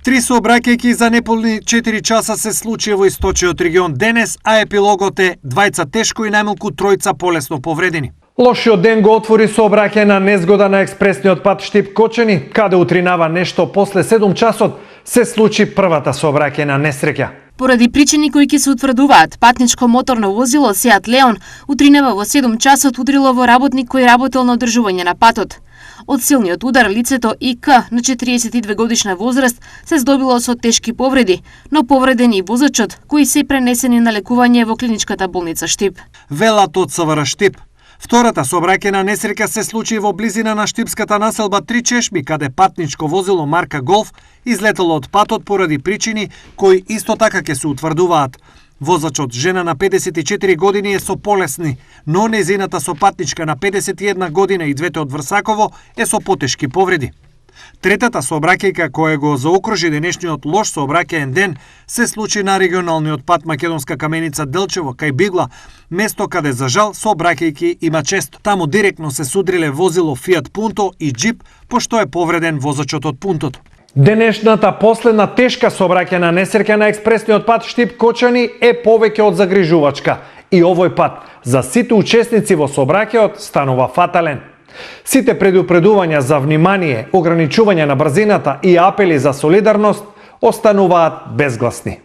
Три сообраќајки за неполни 4 часа се случи во источниот регион денес, а епилогот е двајца тешко и најмалку тројца полесно повредени. Лошиот ден го отвори сообраќајна незгода на експресниот пат Штип-Кочани, каде утринава нешто после 7 часот се случи првата сообраќајна несреќа. Поради причини кои ќе се утврдуваат, патничко моторно возило Сеат Леон утринава во 7 часот удрило во работник кој работел на одржување на патот. Од силниот удар лицето ИК на 42 годишна возраст се здобило со тешки повреди, но повреден и возачот, кои се пренесени на лекување во клиничката болница Штип. Велат од СВР Штип. Втората сообраќајна несреќа се случи во близина на штипската населба Три Чешми, каде патничко возило марка Голф излетело од патот поради причини кои исто така ќе се утврдуваат. Возачот, жена на 54 години, е со полесни, но незината сопатничка на 51 година и двете од Врсаково е со потешки повреди. Третата сообраќајка која го заокружи денешниот лош сообраќаен ден се случи на регионалниот пат Македонска Каменица Делчево кај Бигла, место каде за жал сообраќајки има често. Таму директно се судриле возило Фиат Пунто и джип, пошто е повреден возачот од Пунтото. Денешната последна тешка сообраќајна несреќа на експресниот пат Штип-Кочани е повеќе од загрижувачка. И овој пат за сите учесници во сообраќајот станува фатален. Сите предупредувања за внимание, ограничување на брзината и апели за солидарност остануваат безгласни.